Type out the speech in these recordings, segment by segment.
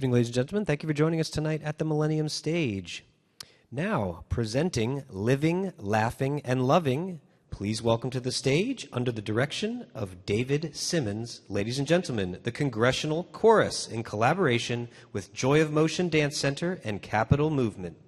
Good evening, ladies and gentlemen. Thank you for joining us tonight at the Millennium stage. Now, presenting Living, Laughing, and Loving, please welcome to the stage, under the direction of David Simmons, ladies and gentlemen, the Congressional Chorus in collaboration with Joy of Motion Dance Center and Capital Movement.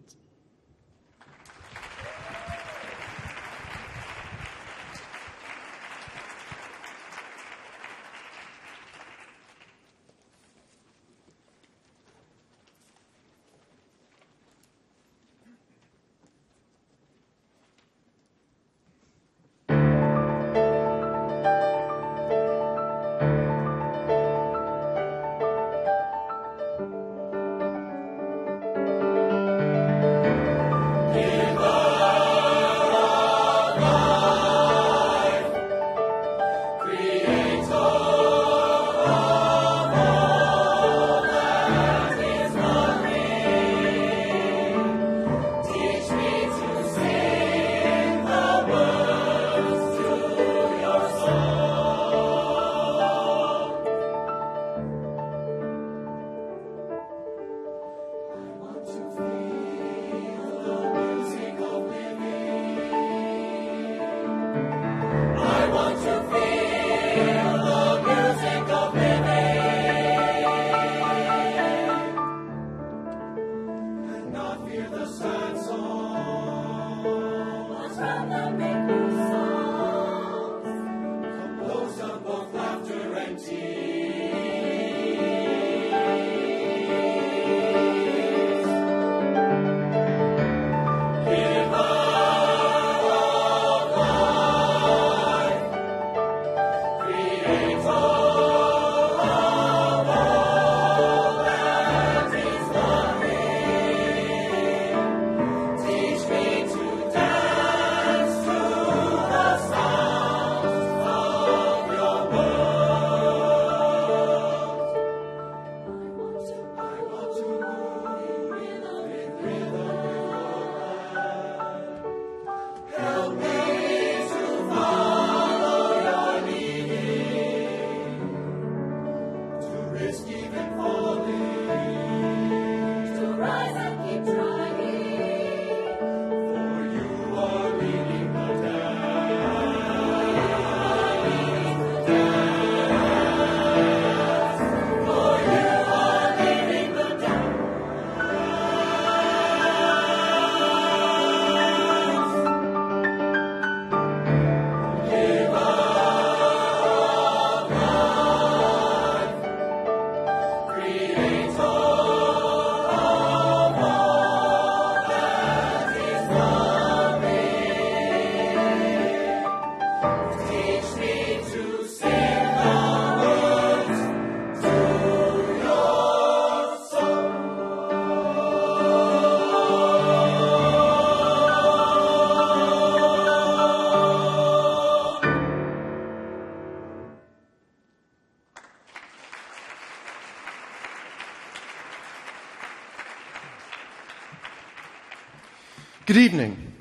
Good evening.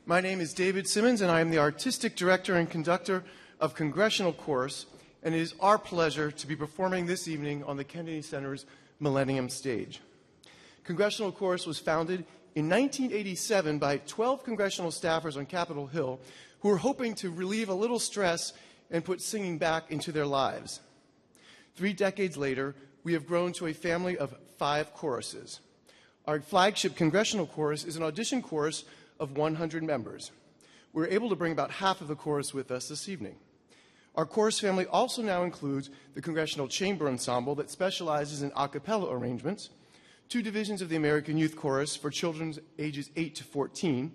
My name is David Simmons, and I am the Artistic Director and Conductor of Congressional Chorus, and it is our pleasure to be performing this evening on the Kennedy Center's Millennium stage. Congressional Chorus was founded in 1987 by 12 congressional staffers on Capitol Hill who were hoping to relieve a little stress and put singing back into their lives. 3 decades later, we have grown to a family of 5 choruses. Our flagship Congressional Chorus is an audition chorus of 100 members. We're able to bring about half of the chorus with us this evening. Our chorus family also now includes the Congressional Chamber Ensemble that specializes in a cappella arrangements, 2 divisions of the American Youth Chorus for children ages 8 to 14,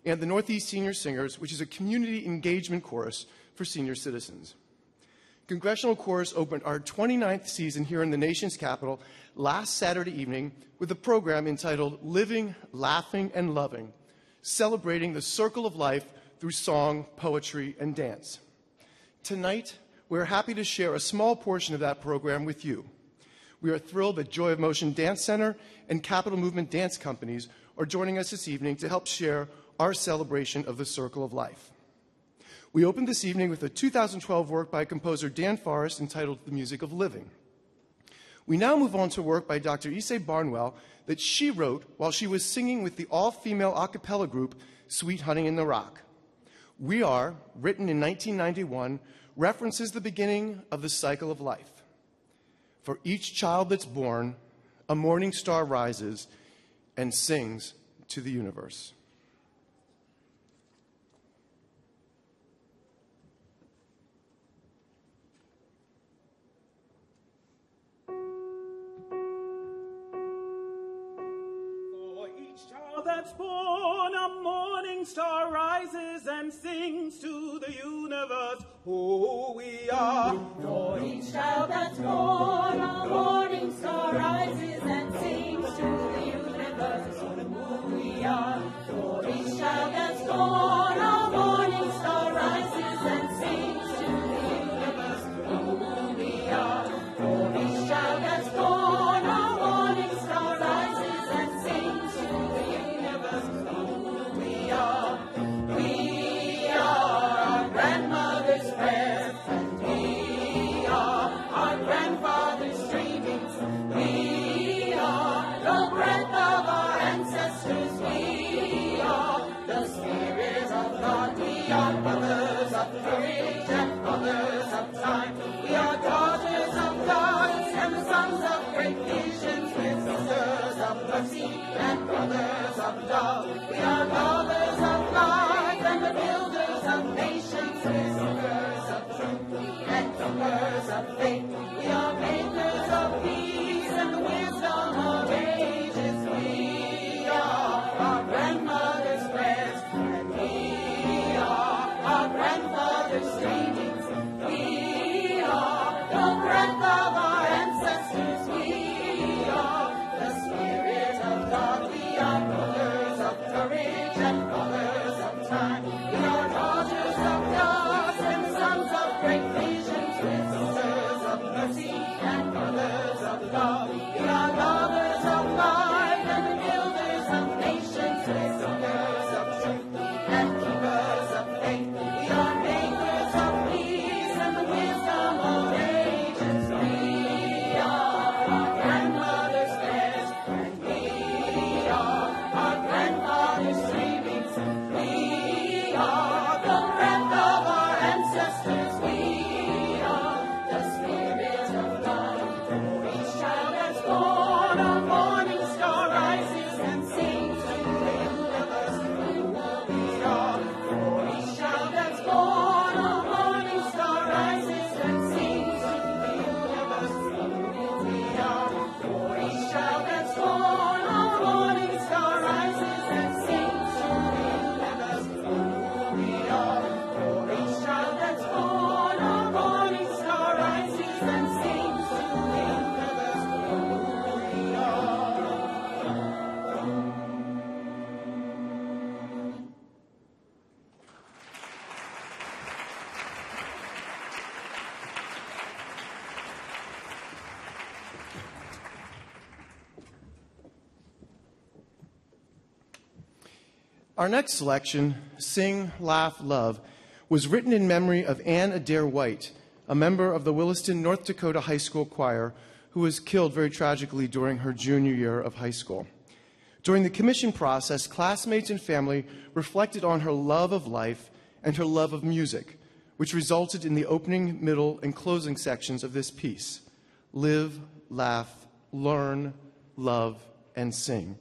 and the Northeast Senior Singers, which is a community engagement chorus for senior citizens. Congressional Chorus opened our 29th season here in the nation's capital last Saturday evening with a program entitled Living, Laughing, and Loving, celebrating the circle of life through song, poetry, and dance. Tonight, we're happy to share a small portion of that program with you. We are thrilled that Joy of Motion Dance Center and Capital Movement Dance Companies are joining us this evening to help share our celebration of the circle of life. We opened this evening with a 2012 work by composer Dan Forrest entitled The Music of Living. We now move on to work by Dr. Issei Barnwell that she wrote while she was singing with the all-female a cappella group Sweet Honey in the Rock. We Are, written in 1991, references the beginning of the cycle of life. For each child that's born, a morning star rises and sings to the universe. That's born, a morning star rises and sings to the universe, who we are. For each child that's born, a morning star rises and sings to the universe, who we are. For each child that's born, a morning star rises and sings to the universe, who we are. For each child that's born, a morning star rises and sings to the universe, who we are. We are our grandmother's breath, and we are our grandfather's dreamings. We are the breath of our ancestors. We are the spirit of God. We are mothers of courage and mothers of time. We are daughters of gods and the sons of great visions. We're sisters of mercy and brothers of love. We are lovers of life and the builders of nations. We're seekers of truth and keepers of faith. We are makers of peace and the wisdom of ages. We are our grandmother's prayers, and we are our grandfather's dreamings. We are the breath of our ancestors. We are the spirit of God. We are mothers of courage and mothers of time. We are daughters of dust and sons of great visions. We're sisters of mercy and mothers of love. We are lovers of life and the builders of nations. We're seekers of truth and keepers of faith. We are makers of peace and the wisdom of ages. We are our grandmother's prayers, and we are our grandfather's dreamings. We are the breath of our ancestors. We are the spirit of God. For each child that's born, a morning star rises and sings to the universe, who we are. For each child that's born, a morning star rises and sings to the universe, who we are. For each child that's born, a morning star rises and sings to the universe, who we are. For each child that's born, a morning star rises and sings to the universe, who we are. Our next selection, Sing, Laugh, Love, was written in memory of Ann Adair White, a member of the Williston, North Dakota High School Choir who was killed very tragically during her junior year of high school. During the commission process, classmates and family reflected on her love of life and her love of music, which resulted in the opening, middle, and closing sections of this piece: Live, Laugh, Learn, Love, and Sing.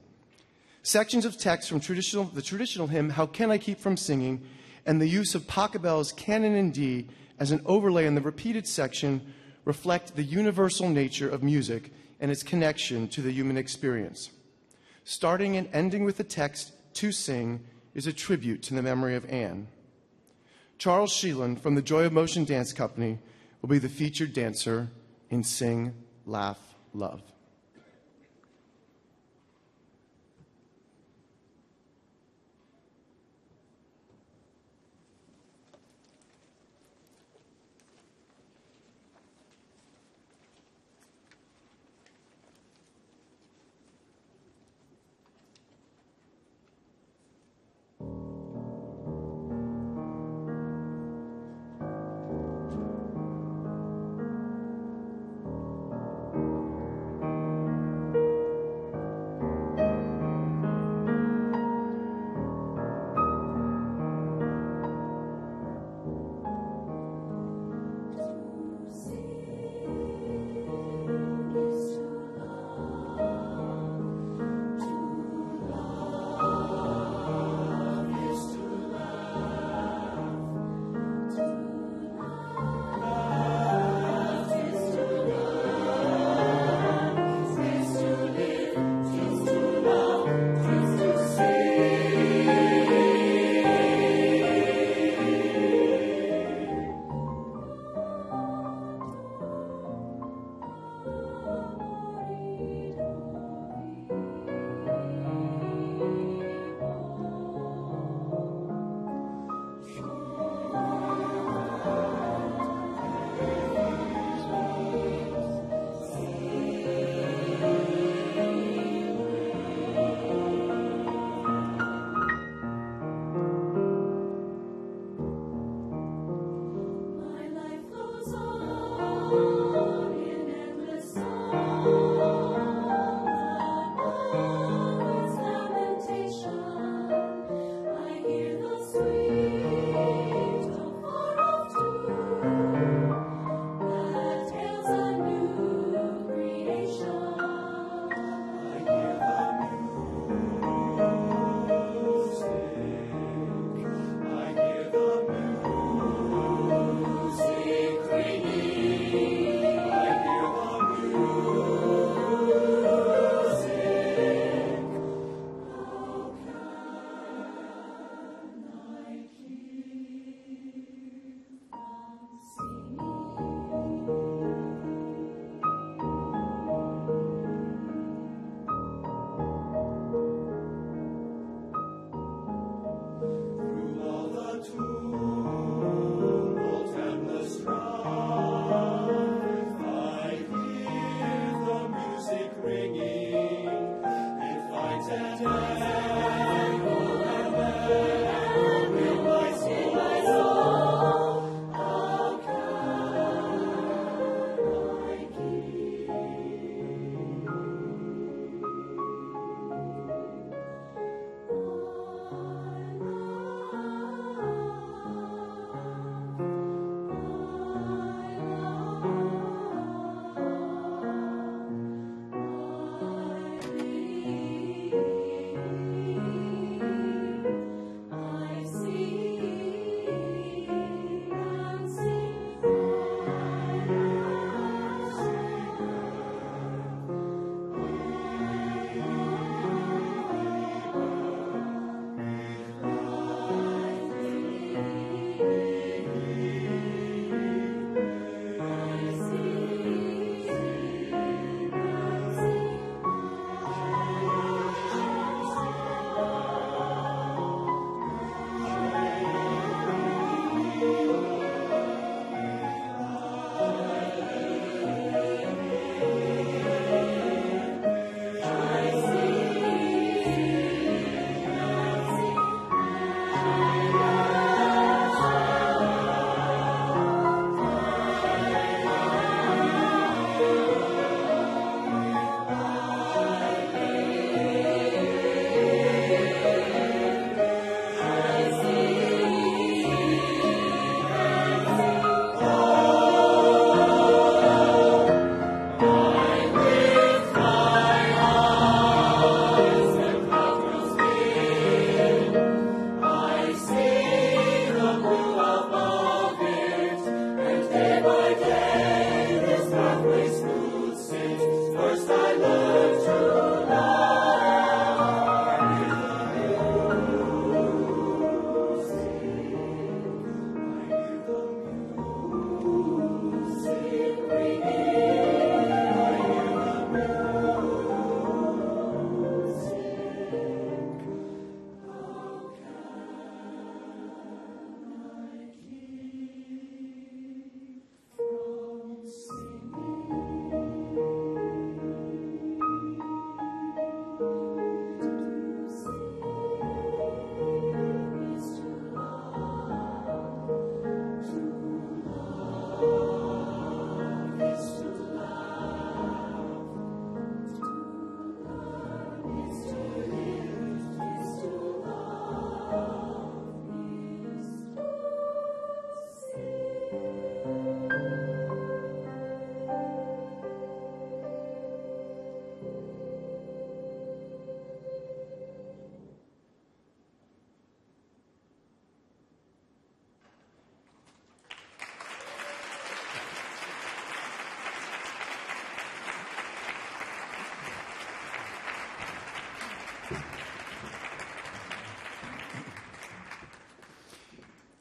Sections of text from the traditional hymn, How Can I Keep From Singing, and the use of Pachelbel's Canon in D as an overlay in the repeated section reflect the universal nature of music and its connection to the human experience. Starting and ending with the text, To Sing, is a tribute to the memory of Anne. Charles Sheelan from the Joy of Motion Dance Company will be the featured dancer in Sing, Laugh, Love.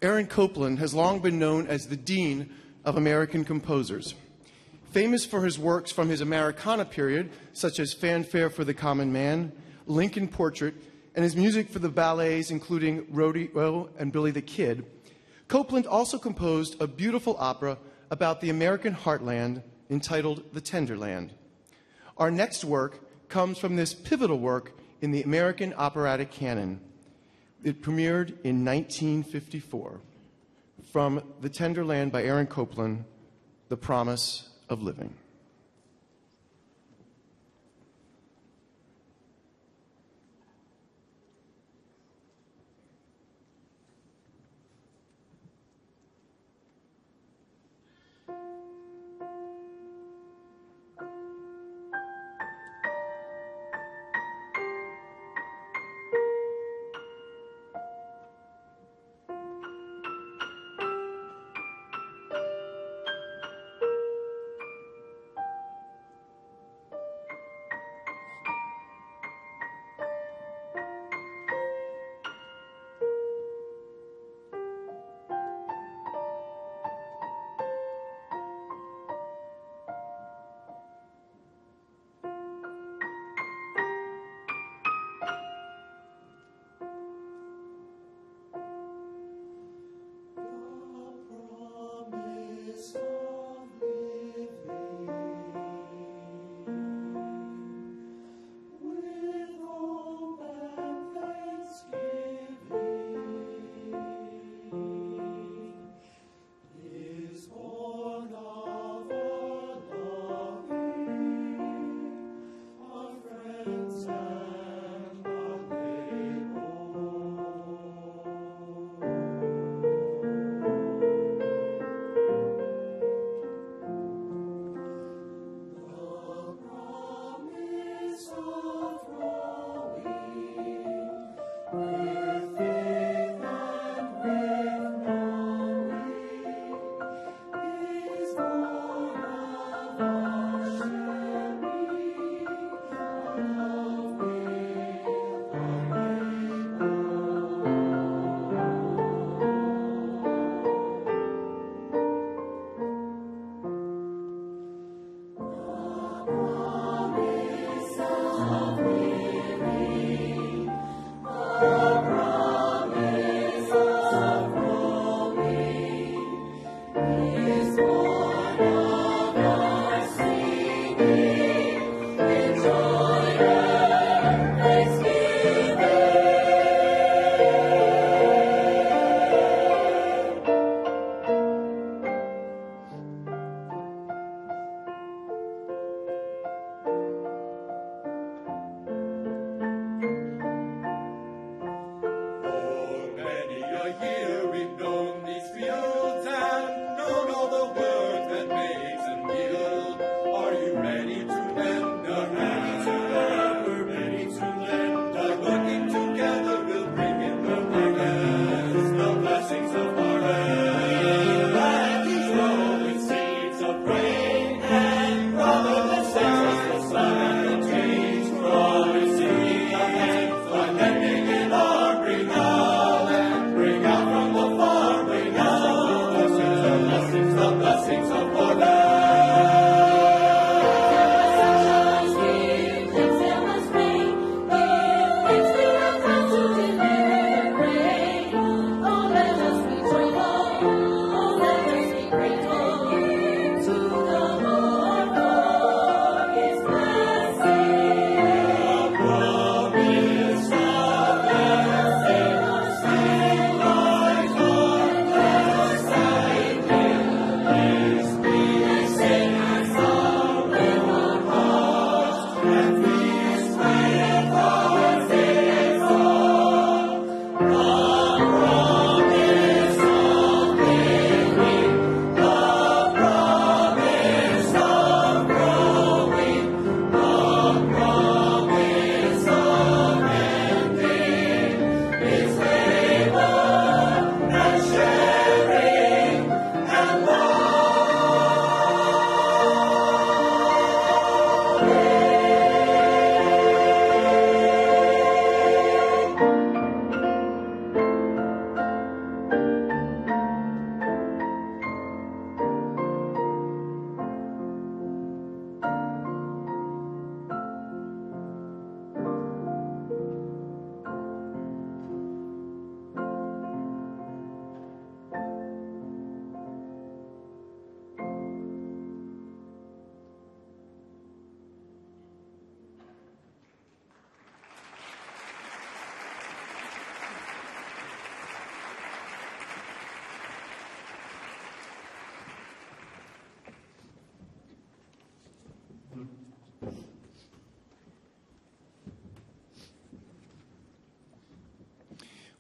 Aaron Copeland has long been known as the Dean of American composers. Famous for his works from his Americana period, such as Fanfare for the Common Man, Lincoln Portrait, and his music for the ballets, including Rodeo and Billy the Kid, Copeland also composed a beautiful opera about the American heartland entitled The Tenderland. Our next work comes from this pivotal work in the American operatic canon. It premiered in 1954. From The Tenderland by Aaron Copeland, The Promise of Living.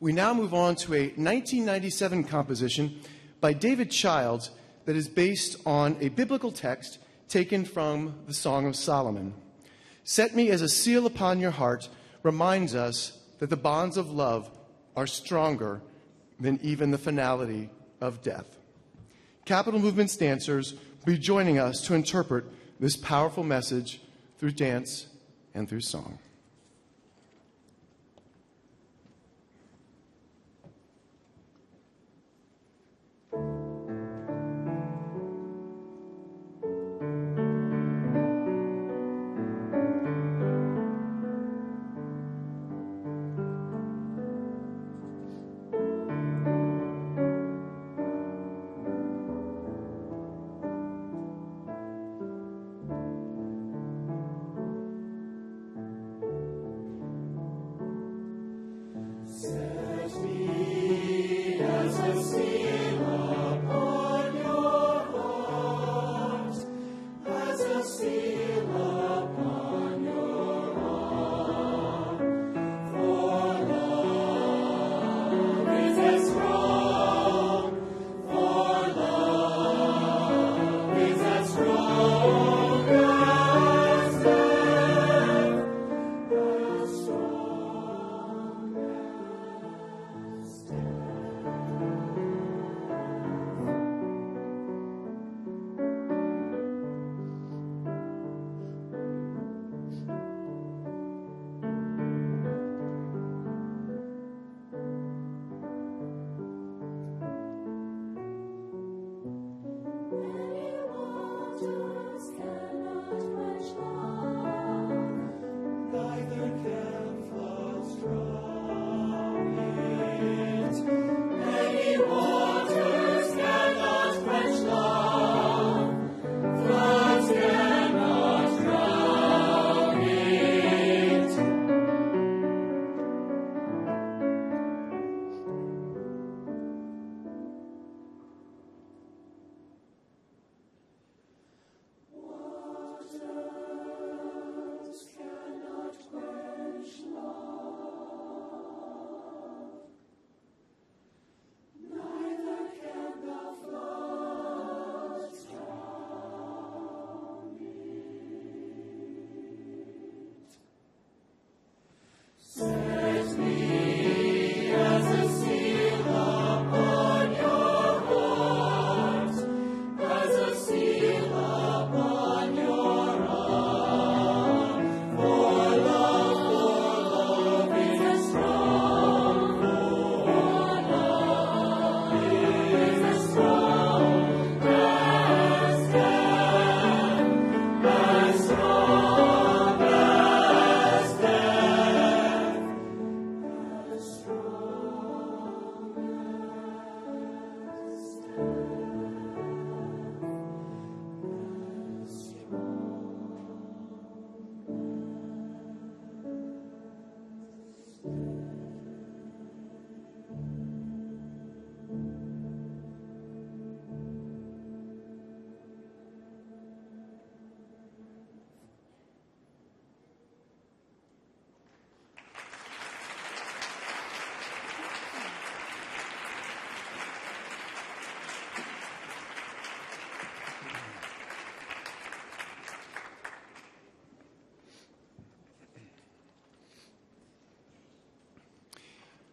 We now move on to a 1997 composition by David Childs that is based on a biblical text taken from the Song of Solomon. Set me as a seal upon your heart reminds us that the bonds of love are stronger than even the finality of death. Capital Movements dancers will be joining us to interpret this powerful message through dance and through song.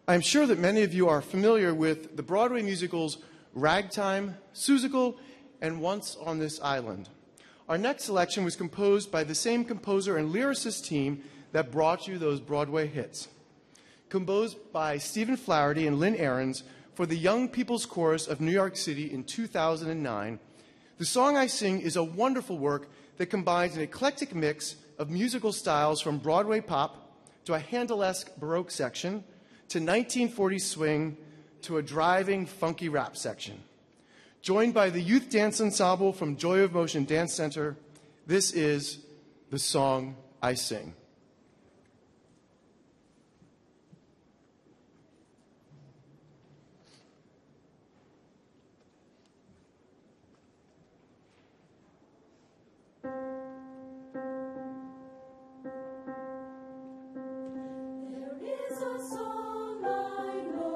I'm sure that many of you are familiar with the Broadway musicals Ragtime, Seussical, and Once on This Island. Our next selection was composed by the same composer and lyricist team that brought you those Broadway hits. Composed by Stephen Flaherty and Lynn Ahrens for the Young People's Chorus of New York City in 2009, The Song I Sing is a wonderful work that combines an eclectic mix of musical styles from Broadway pop to a Handel-esque Baroque section to 1940s swing to a driving, funky rap section. Joined by the Youth Dance Ensemble from Joy of Motion Dance Center, this is The Song I Sing. There is a song I know.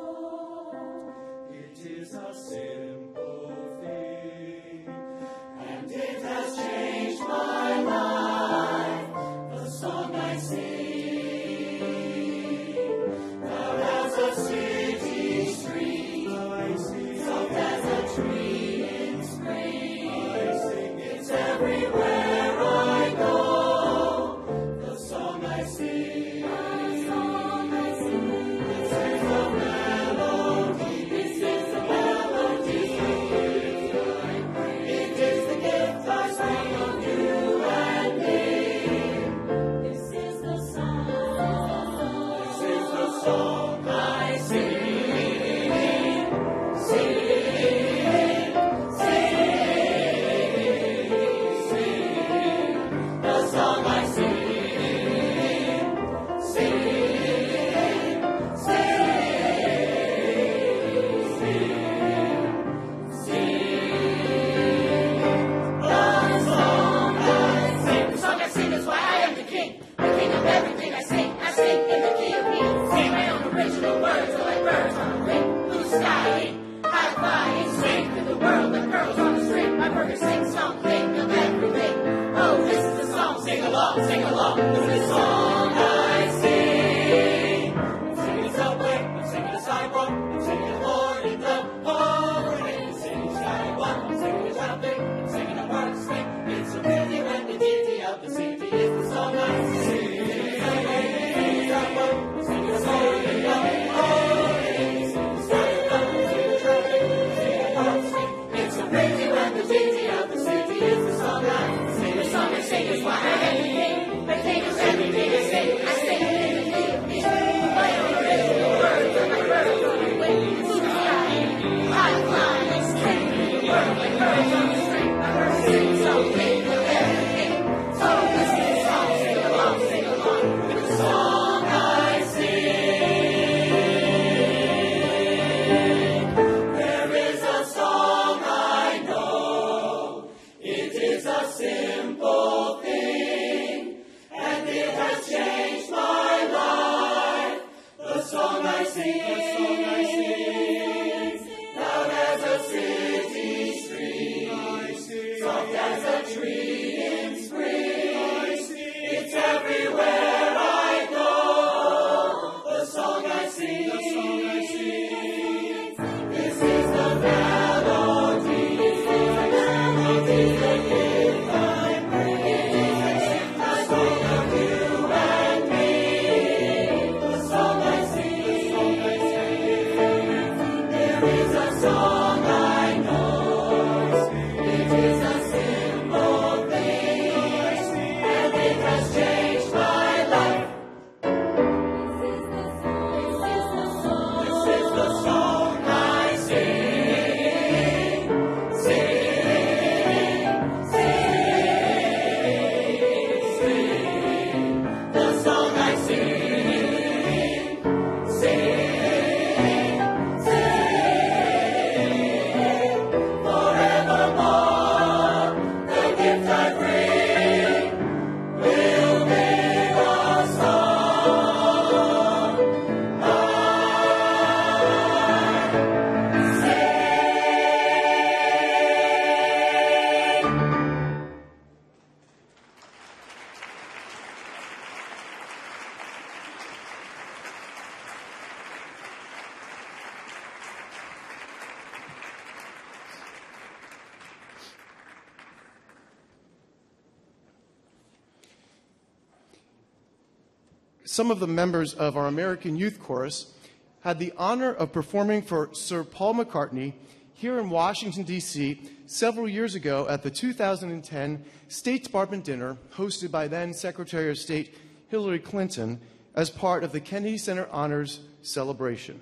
some of the members of our American Youth Chorus had the honor of performing for Sir Paul McCartney here in Washington, D.C. several years ago at the 2010 State Department dinner hosted by then Secretary of State Hillary Clinton as part of the Kennedy Center Honors celebration.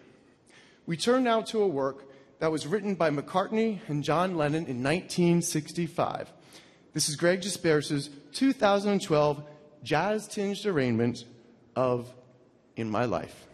We turn now to a work that was written by McCartney and John Lennon in 1965. This is Greg Dispers's 2012 jazz-tinged arrangement of In My Life.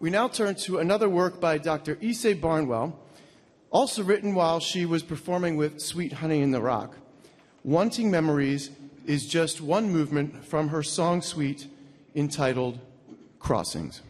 We now turn to another work by Dr. Issei Barnwell, also written while she was performing with Sweet Honey in the Rock. Wanting Memories is just one movement from her song suite entitled Crossings.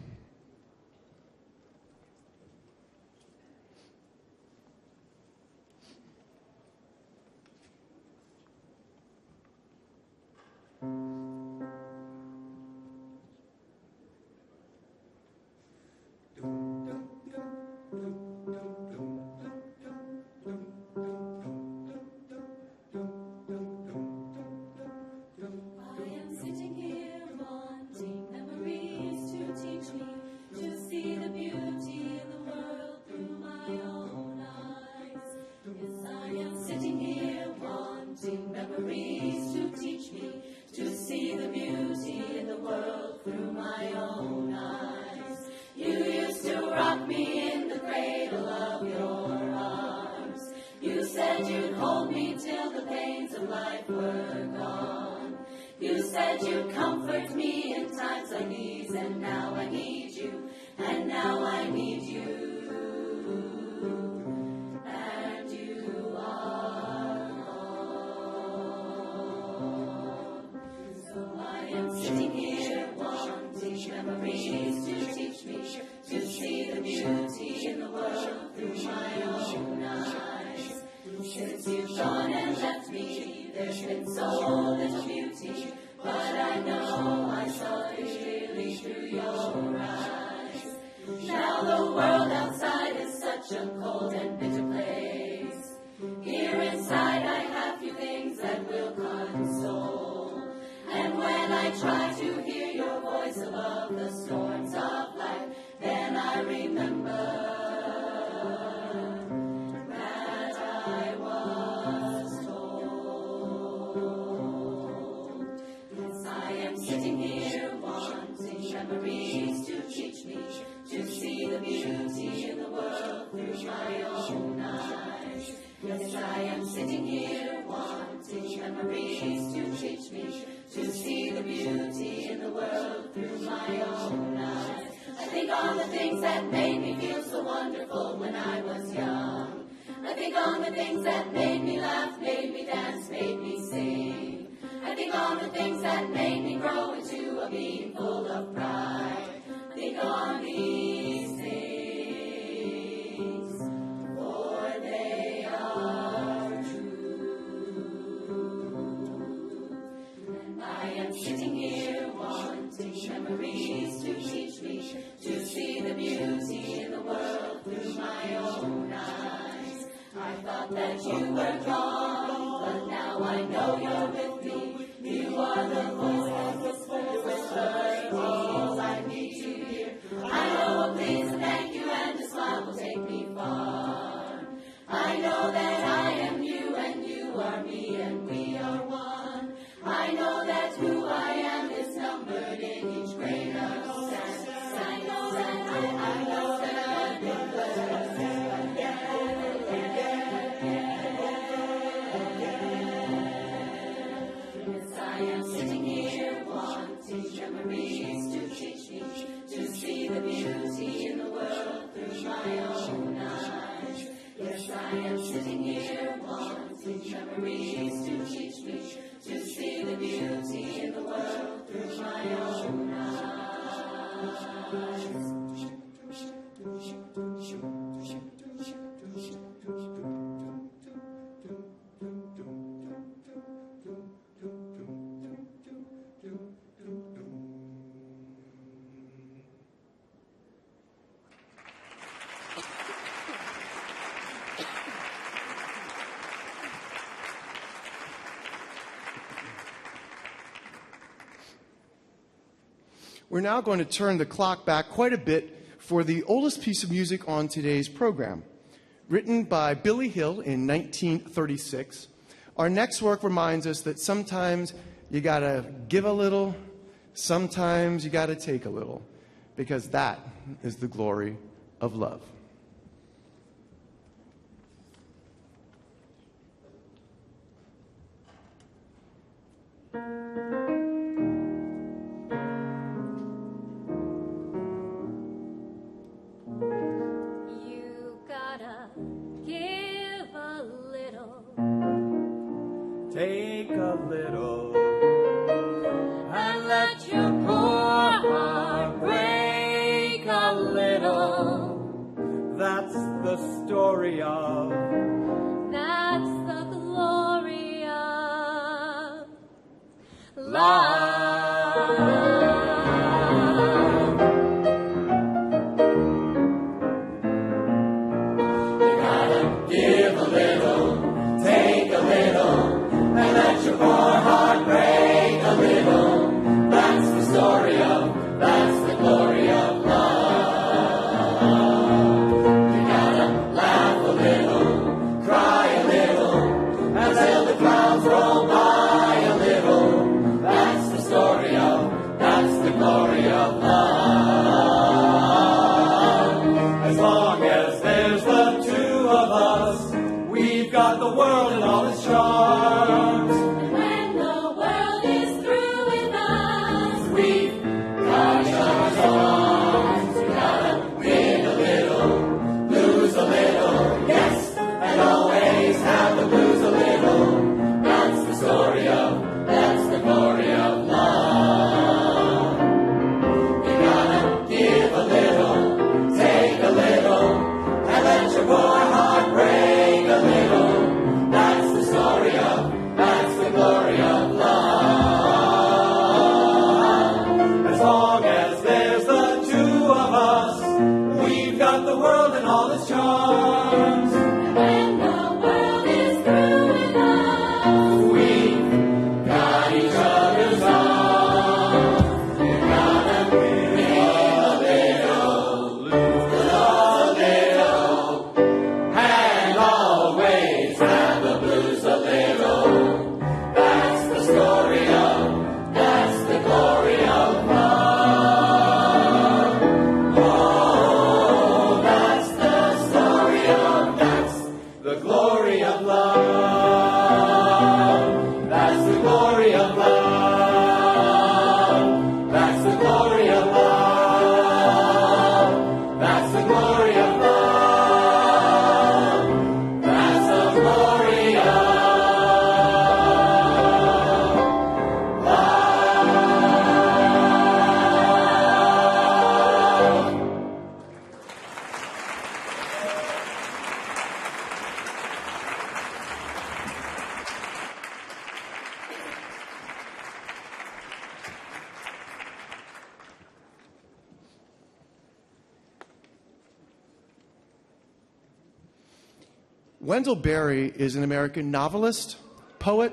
I am sitting here wanting memories to teach of life were gone. You said you'd comfort me in times like these, and now I need you, and now I need you. And you are gone. So I am sitting here wanting memories to teach me to see the beauty in the world through my own eyes. Since you've gone and left me, there's been so little beauty, but I know I saw it clearly through your eyes. Now the world outside is such a cold and bitter place. Here inside I have few things that will console. And when I try to hear your voice above the storms of life, then I remember that I was told. Yes, I am sitting here wanting memories to teach me to see the beauty in the world through my own eyes. Yes, I am sitting here wanting memories to teach me to see the beauty in the world through my own eyes. I think on the things that made me feel so wonderful when I was young. I think on the things that made me laugh, made me dance, made me sing. I think on the things that made me grow into a being full of pride. I think on these things, for they are true. And I am sitting here wanting memories to teach me to see the beauty in the world through my own eyes. I thought that you were gone, but now I know you're with me. You are the voice that whispers all I need to hear. I know a please and thank you, and a smile will take me far. I know that I am you, and you are me, and we are one. I know that who I am is numbered in each grain of sand. I know that I know that I've been blessed again. Yes, I am sitting here wanting memories to teach me to see the beauty in the world through my own eyes. Yes, I am sitting here wanting memories to teach me to see the beauty in the world through my own eyes. We're now going to turn the clock back quite a bit for the oldest piece of music on today's program. Written by Billy Hill in 1936, our next work reminds us that sometimes you gotta give a little, sometimes you gotta take a little, because that is the glory of love. Take a little and let your poor heart break a little. That's the story of, That's the glory of love. You gotta give a little, take a little, and let your poor heart break a little. That's the story of, that's the glory of love. You gotta laugh a little, Wendell Berry is an American novelist, poet,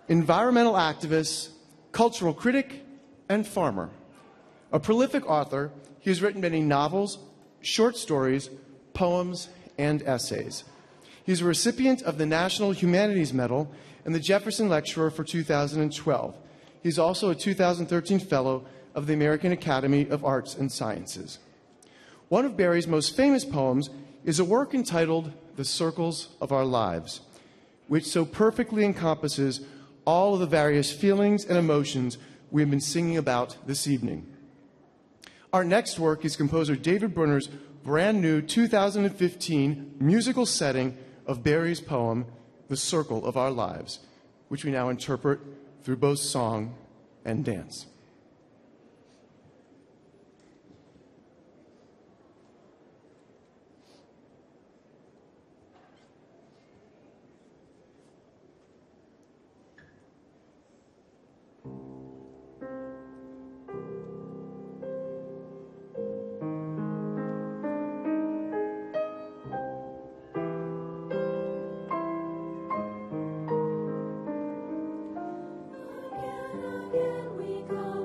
environmental activist, cultural critic, and farmer. A prolific author, he has written many novels, short stories, poems, and essays. He's a recipient of the National Humanities Medal and the Jefferson Lecturer for 2012. He's also a 2013 Fellow of the American Academy of Arts and Sciences. One of Berry's most famous poems is a work entitled The Circles of Our Lives, which so perfectly encompasses all of the various feelings and emotions we have been singing about this evening. Our next work is composer David Brunner's brand new 2015 musical setting of Berry's poem, The Circle of Our Lives, which we now interpret through both song and dance. Again we come.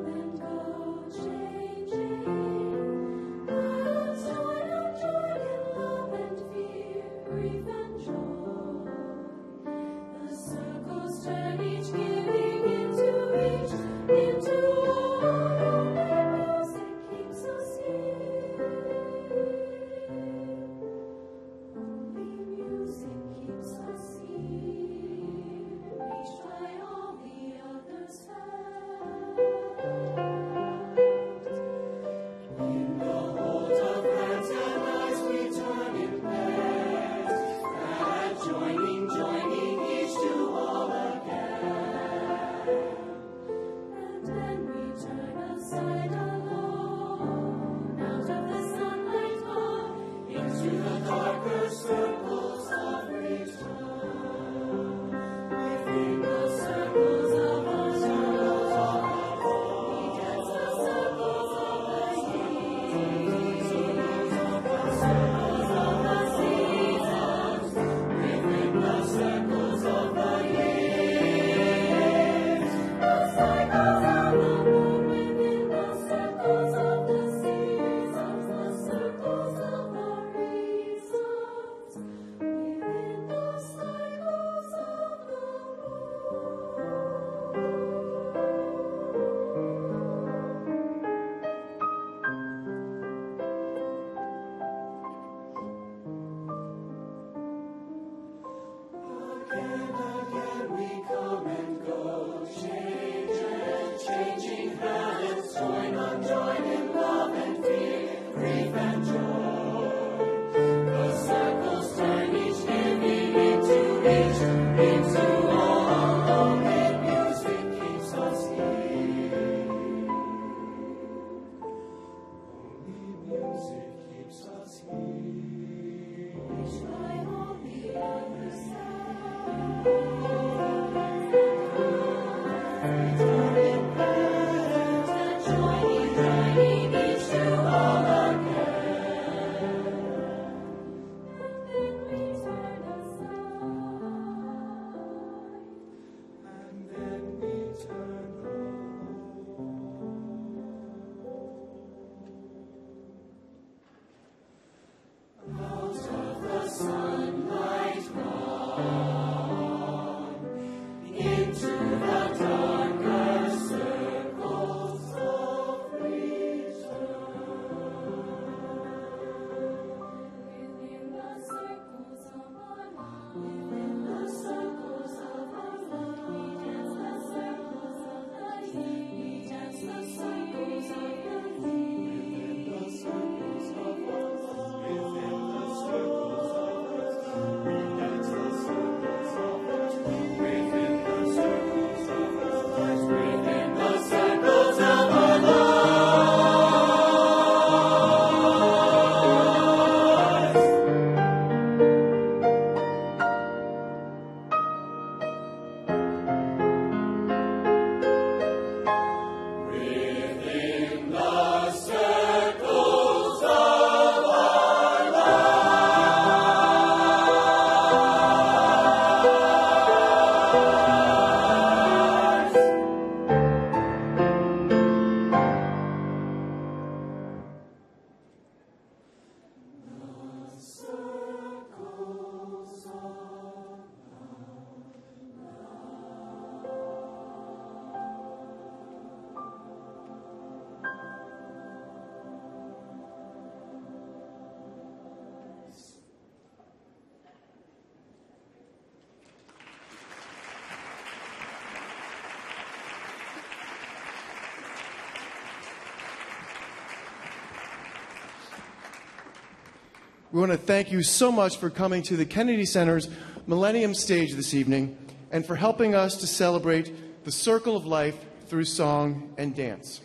We want to thank you so much for coming to the Kennedy Center's Millennium stage this evening and for helping us to celebrate the circle of life through song and dance.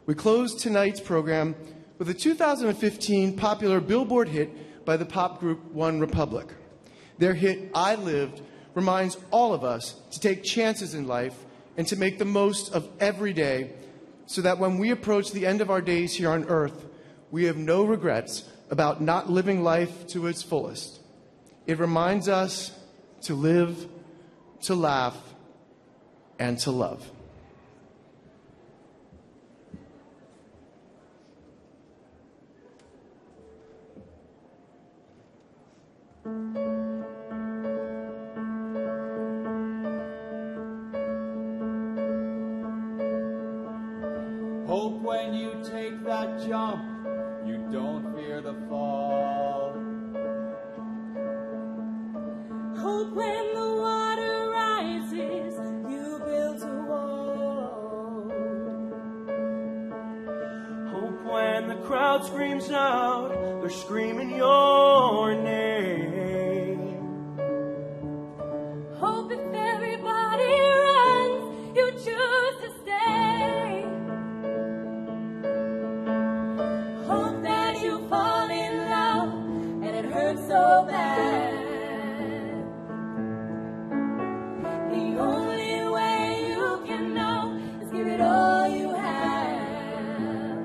We close tonight's program with a 2015 popular Billboard hit by the pop group One Republic. Their hit, I Lived, reminds all of us to take chances in life and to make the most of every day so that when we approach the end of our days here on earth, we have no regrets about not living life to its fullest. It reminds us to live, to laugh, and to love. Hope when you take that jump, you don't fear the fall. Hope when the water rises, you build a wall. Hope when the crowd screams out, they're screaming your name. Hope if everybody runs, you choose to stay. Hope that you fall in love and it hurts so bad. The only way you can know is give it all you have.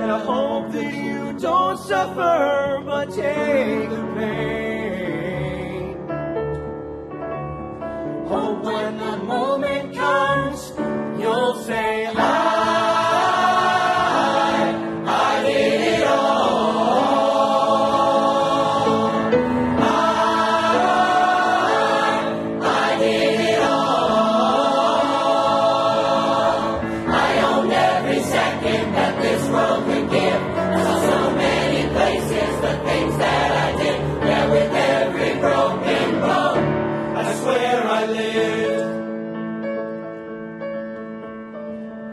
And I hope that you don't suffer, but take the pain. Hope when the moment comes, you'll say, I did it all. I did it all. I owned every second that this world could give. I saw so many places, the things that I did. Yeah, with every broken bone, I swear I lived.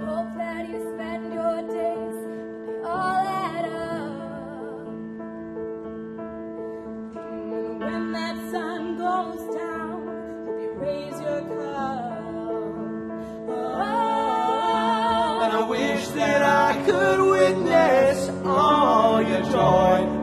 Hope that you spend your days, they all add up. And when that sun goes down, hope you raise your cup. And I wish that I could witness all your joy